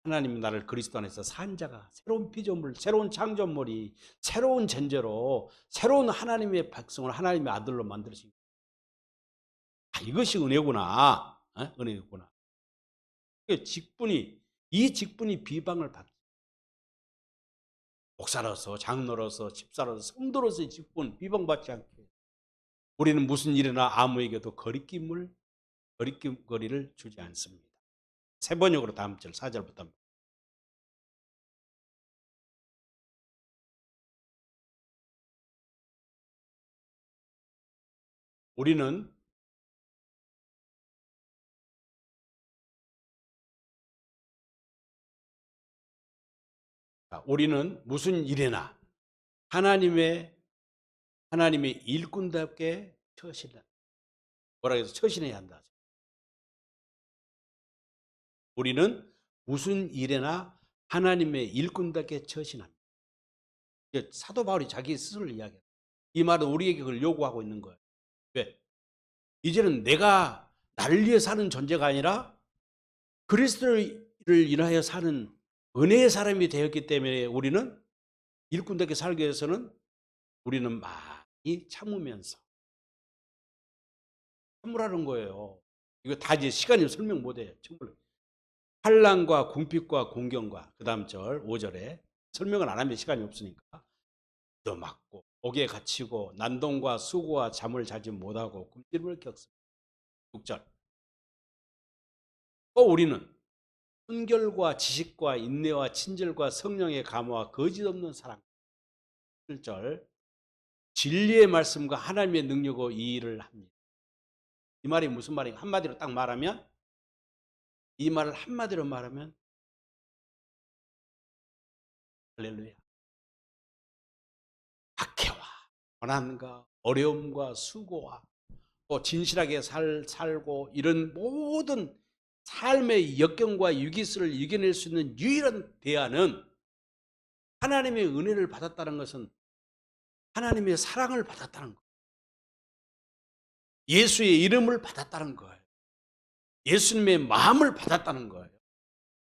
[SPEAKER 1] 하나님 나를 그리스도 안에서 산 자가 새로운 피조물, 새로운 창조물이 새로운 전제로 새로운 하나님의 백성을 하나님의 아들로 만들어진 이것이 은혜구나. 은혜구나. 이 직분이 비방을 받기. 목사로서, 장로로서, 집사로서, 성도로서의 직분 비방받지 않게. 우리는 무슨 일이나 아무에게도 거리낌거리를 주지 않습니다. 세 번역으로 다음 절 4절부터 우리는 무슨 일이나 하나님의 일꾼답게 처신한다. 뭐라 해서 처신해야 한다. 우리는 무슨 일에나 하나님의 일꾼답게 처신합니다. 사도 바울이 자기 스스로를 이야기해요. 이 말은 우리에게 그걸 요구하고 있는 거예요. 왜? 이제는 내가 나를 위해 사는 존재가 아니라 그리스도를 인하여 사는 은혜의 사람이 되었기 때문에 우리는 일꾼답게 살기 위해서는 우리는 많이 참으면서 참으라는 거예요. 이거 다 이제 시간이 설명 못해요. 정말 환난과 궁핍과 공경과 그 다음 절 5절에 설명을 안 하면 시간이 없으니까 얻어맞고 옥에 갇히고 난동과 수고와 잠을 자지 못하고 굶주림을 겪습니다. 6절 또 우리는 순결과 지식과 인내와 친절과 성령의 감화와 거짓 없는 사랑 7절 진리의 말씀과 하나님의 능력으로 이 일을 합니다. 이 말이 무슨 말인가? 한마디로 딱 말하면 이 말을 한마디로 말하면 할렐루야. 박해와 고난과 어려움과 수고와 또 진실하게 살고 이런 모든 삶의 역경과 위기스를 이겨낼 수 있는 유일한 대안은 하나님의 은혜를 받았다는 것은 하나님의 사랑을 받았다는 거예요. 예수의 이름을 받았다는 거예요. 예수님의 마음을 받았다는 거예요.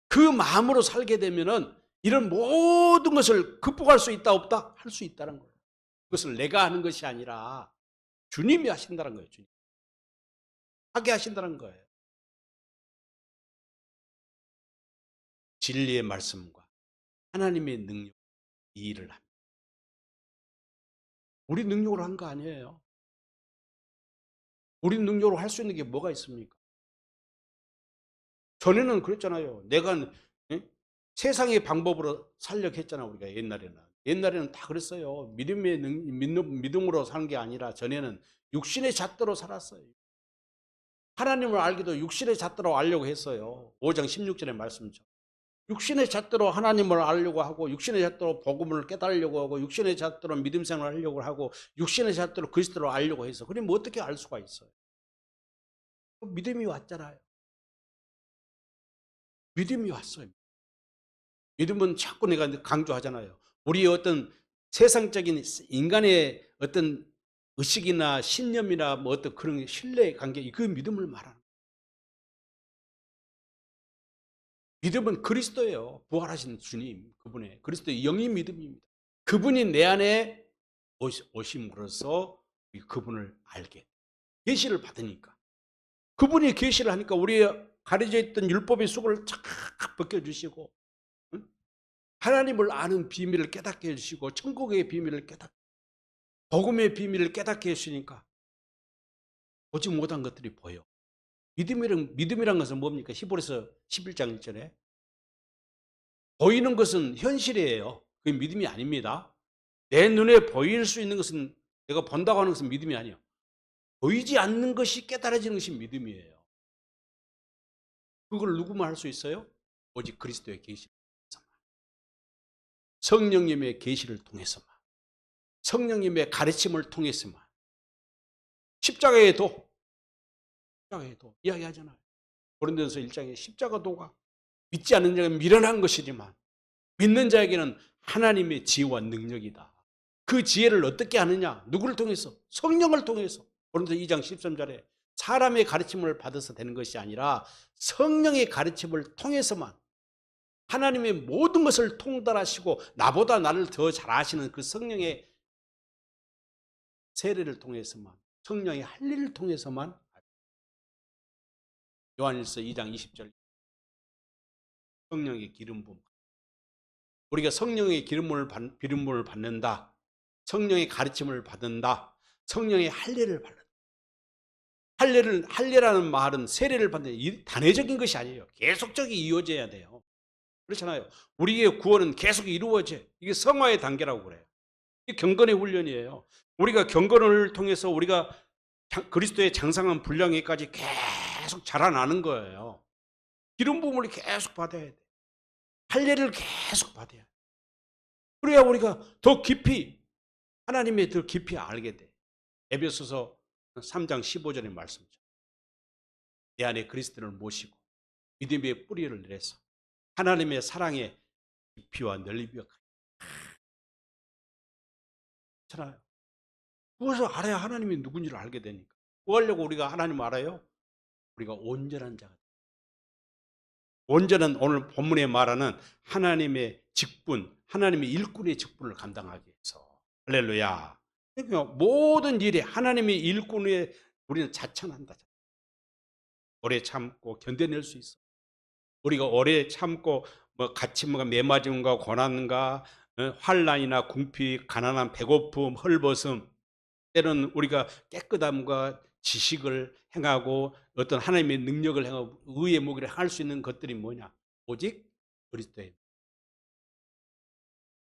[SPEAKER 1] 그 마음으로 살게 되면은 이런 모든 것을 극복할 수 있다 없다? 할 수 있다는 거예요. 그것을 내가 하는 것이 아니라 주님이 하신다는 거예요. 주님. 하게 하신다는 거예요. 진리의 말씀과 하나님의 능력, 이 일을 합니다. 우리 능력으로 한 거 아니에요. 우리 능력으로 할 수 있는 게 뭐가 있습니까? 전에는 그랬잖아요. 내가 세상의 방법으로 살려고 했잖아, 우리가 옛날에는. 옛날에는 다 그랬어요. 믿음으로 사는 게 아니라 전에는 육신의 잣대로 살았어요. 하나님을 알기도 육신의 잣대로 알려고 했어요. 5장 16절의 말씀이죠. 육신의 잣대로 하나님을 알려고 하고, 육신의 잣대로 복음을 깨달으려고 하고, 육신의 잣대로 믿음 생활을 하려고 하고, 육신의 잣대로 그리스도를 알려고 해서. 그러면 어떻게 알 수가 있어요? 믿음이 왔잖아요. 믿음이 왔어요. 믿음은 자꾸 내가 강조하잖아요. 우리의 어떤 세상적인 인간의 어떤 의식이나 신념이나 뭐 어떤 그런 신뢰 관계, 그 믿음을 말하는 거예요. 믿음은 그리스도예요. 부활하신 주님, 그분의 그리스도의 영이 믿음입니다. 그분이 내 안에 오심으로써 그분을 알게, 계시를 받으니까, 그분이 계시를 하니까 우리의 가려져 있던 율법의 속을 착 벗겨주시고, 응? 하나님을 아는 비밀을 깨닫게 해주시고, 천국의 비밀을 복음의 비밀을 깨닫게 해주시니까 보지 못한 것들이 보여. 믿음이란 것은 뭡니까? 히브리서 11장 1절에 보이는 것은 현실이에요. 그게 믿음이 아닙니다. 내 눈에 보일 수 있는 것은, 내가 본다고 하는 것은 믿음이 아니에요. 보이지 않는 것이 깨달아지는 것이 믿음이에요. 그걸 누구만 할 수 있어요? 오직 그리스도의 계시를 통해서만. 성령님의 계시를 통해서만. 성령님의 가르침을 통해서만. 십자가의 도 이야기하잖아요. 고린도전서 1장에 십자가 도가 믿지 않는 자에게는 미련한 것이지만 믿는 자에게는 하나님의 지혜와 능력이다. 그 지혜를 어떻게 하느냐? 누구를 통해서? 성령을 통해서. 고린도서 2장 13절에 사람의 가르침을 받아서 되는 것이 아니라 성령의 가르침을 통해서만, 하나님의 모든 것을 통달하시고 나보다 나를 더 잘 아시는 그 성령의 세례를 통해서만, 성령의 할 일을 통해서만. 요한일서 2장 20절, 성령의 기름 부음. 우리가 성령의 기름을 받는다. 성령의 가르침을 받는다. 성령의 할례를 받는다. 할례라는 말은 세례를 받는 단회적인 것이 아니에요. 계속적이 이루어져야 돼요. 그렇잖아요. 우리의 구원은 계속 이루어져. 이게 성화의 단계라고 그래요. 이게 경건의 훈련이에요. 우리가 경건을 통해서 우리가 그리스도의 장성한 분량에까지 계속 자라나는 거예요. 기름 부음을 계속 받아야 돼. 할례를 계속 받아야 돼. 그래야 우리가 더 깊이 하나님의 더 깊이 알게 돼. 에베소서 3장 15절의 말씀이죠. 내 안에 그리스도를 모시고 믿음의 뿌리를 내서 하나님의 사랑의 깊이와 넓이와 같잖아요. 그것을 알아야 하나님이 누군지를 알게 되니까. 뭐 하려고 우리가 하나님을 알아요? 우리가 온전한 자가, 온전한, 오늘 본문에 말하는 하나님의 직분, 하나님의 일꾼의 직분을 감당하기 위해서. 할렐루야. 그러니까 모든 일에 하나님의 일꾼에 우리는 자천한다. 오래 참고 견뎌낼 수 있어. 우리가 오래 참고 뭐 같이 뭐 매맞음과 고난과 환난이나 궁핍, 가난한 배고픔, 헐벗음, 때로는 우리가 깨끗함과 지식을 행하고 어떤 하나님의 능력을 행하고 의의 무기를 할 수 있는 것들이 뭐냐? 오직 그리스도의,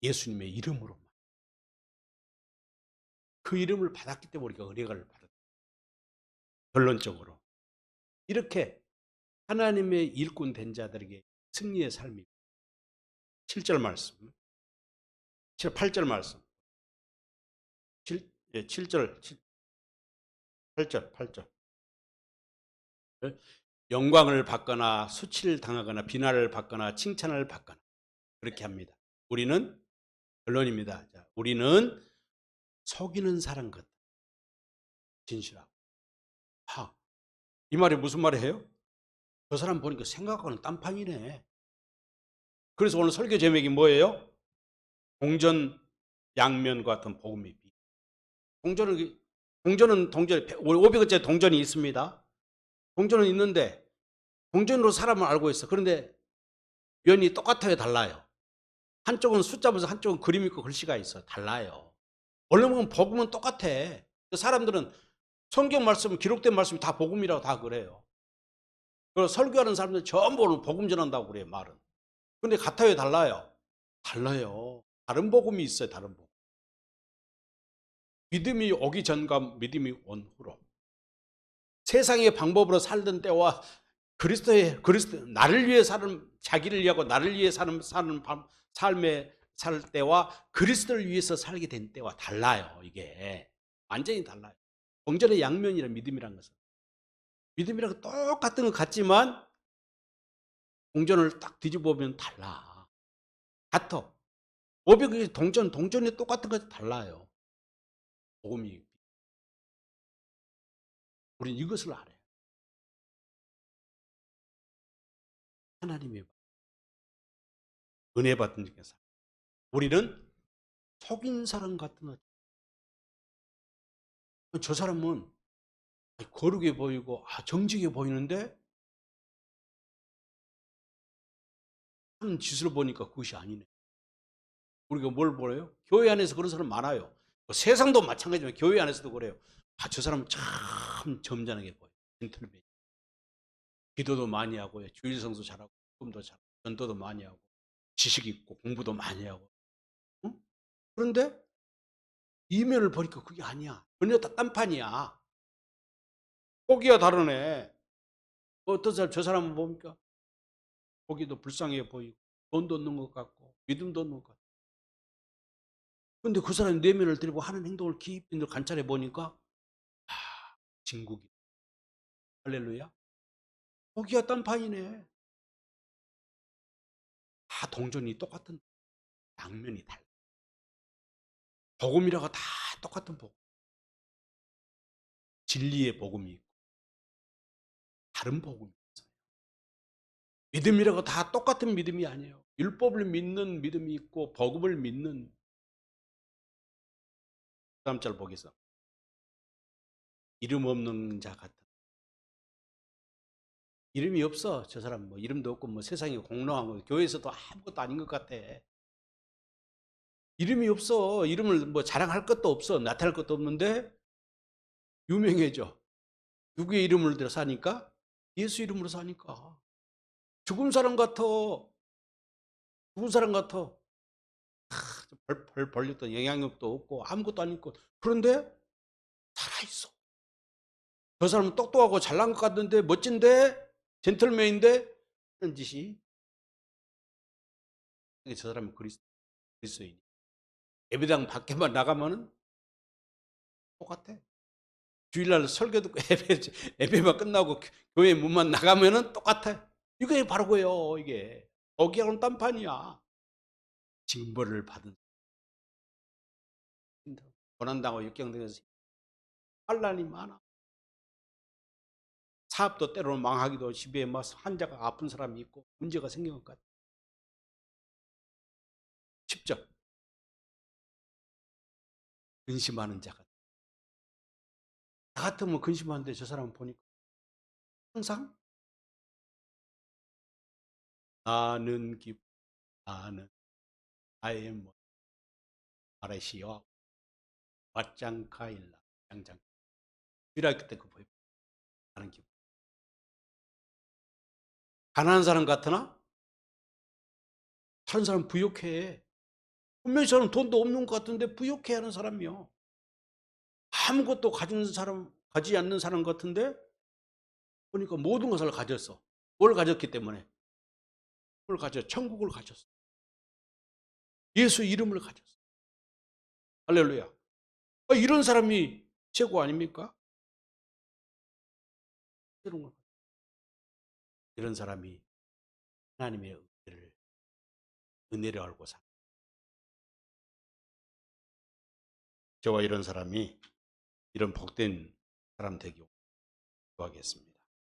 [SPEAKER 1] 예수님의 이름으로만. 그 이름을 받았기 때문에 우리가 은혜를 받았다. 결론적으로 이렇게 하나님의 일꾼 된 자들에게 승리의 삶이. 7절 말씀, 8절 말씀, 7절, 8절. 영광을 받거나 수치를 당하거나 비난을 받거나 칭찬을 받거나 그렇게 합니다. 우리는, 결론입니다. 자, 우리는 속이는 사람 같다. 진실하고. 이 말이 무슨 말이에요? 저 사람 보니까 생각하고는 딴판이네. 그래서 오늘 설교 제목이 뭐예요? 동전 양면과 같은 복음의 비. 동전은 500원짜리 동전이 있습니다. 동전은 있는데 동전으로 사람을 알고 있어. 그런데 면이 똑같아요, 달라요? 한쪽은 숫자면서 한쪽은 그림 있고 글씨가 있어. 달라요. 원래 보면 복음은 똑같아. 사람들은 성경 말씀, 기록된 말씀이 다 복음이라고 다 그래요. 그리고 설교하는 사람들 전부 복음 전한다고 그래요, 말은. 근데 같아요, 달라요? 달라요. 다른 복음이 있어요, 다른 복음. 믿음이 오기 전과 믿음이 온 후로. 세상의 방법으로 살던 때와 그리스도 나를 위해 사는, 자기를 위하고 나를 위해 사는 삶에 살 때와 그리스도를 위해서 살게 된 때와 달라요. 이게 완전히 달라요. 동전의 양면이란 믿음이란 것은 믿음이랑 똑같은 것 같지만 동전을 딱 뒤집어 보면 달라. 같아. 500이 동전이 똑같은 것 달라요. 복음이. 우리는 이것을 알아요. 하나님의 은혜 받은 중에서 우리는 속인 사람 같은, 저 사람은 거룩해 보이고 정직해 보이는데 하는 짓을 보니까 그것이 아니네. 우리가 뭘 보래요? 교회 안에서 그런 사람 많아요. 세상도 마찬가지지만 교회 안에서도 그래요. 저 사람은 참 점잖게 보여. 젠틀맨. 기도도 많이 하고요. 주일 성수 잘하고, 꿈도 잘하고, 전도도 많이 하고, 지식 있고, 공부도 많이 하고. 응? 그런데 이면을 보니까 그게 아니야. 전혀 다 딴판이야. 보기가 다르네. 어떤 사람, 저 사람은 뭡니까? 보기도 불쌍해 보이고, 돈도 없는 것 같고, 믿음도 없는 것 같고. 근데 그 사람이 내면을 들고 하는 행동을 깊이 관찰해 보니까, 진국이. 할렐루야. 보기가 딴판이네. 다 동전이 똑같은 양면이 달라. 복음이라고 다 똑같은 복음. 진리의 복음이 있고, 다른 복음이 있어요. 믿음이라고 다 똑같은 믿음이 아니에요. 율법을 믿는 믿음이 있고, 복음을 믿는. 다음 절 보겠어. 이름 없는 자 같은. 이름이 없어. 저 사람 뭐 이름도 없고 뭐 세상에 공로한 거 교회에서도 아무것도 아닌 것 같아. 이름이 없어. 이름을 뭐 자랑할 것도 없어. 나타낼 것도 없는데 유명해져. 누구의 이름을 들어 사니까? 예수 이름으로 사니까. 죽은 사람 같아. 죽은 사람 같아. 별 벌렸던 영향력도 없고 아무것도 아니고. 그런데 살아있어. 저 사람은 똑똑하고 잘난 것 같은데 멋진데 젠틀맨인데 하는 짓이, 저 사람은 그리스도인. 예배당 밖에만 나가면은 똑같아. 주일날 설교 듣고 예배만 끝나고 교회 문만 나가면은 똑같아. 이게 바로 거예요. 이게 거기하고는 딴판이야. 징벌을 받은, 고난당하고 역경당해서 환난이 많아. 사업도 때로는 망하기도, 집에 막 환자가 아픈 사람이 있고 문제가 생긴 것 같아. 10절. 근심하는 자가. 나 같으면 근심하는데 저 사람 보니까 항상 나는 기쁘, 나는 나의 뭐 아레시와 왓짱카일라 양장. 주일할 때그 보여. 나는 기쁘. 가난한 사람 같으나 다른 사람 부욕해. 분명히 저는 돈도 없는 것 같은데 부욕해 하는 사람이요. 아무것도 가지 않는 사람 같은데 보니까 모든 것을 가졌어. 뭘 가졌기 때문에? 뭘 가졌어? 천국을 가졌어. 예수 이름을 가졌어. 할렐루야. 이런 사람이 최고 아닙니까? 이런 사람이 하나님의 은혜를 알고 사. 저와 이런 사람이 이런 복된 사람 되기 구하겠습니다.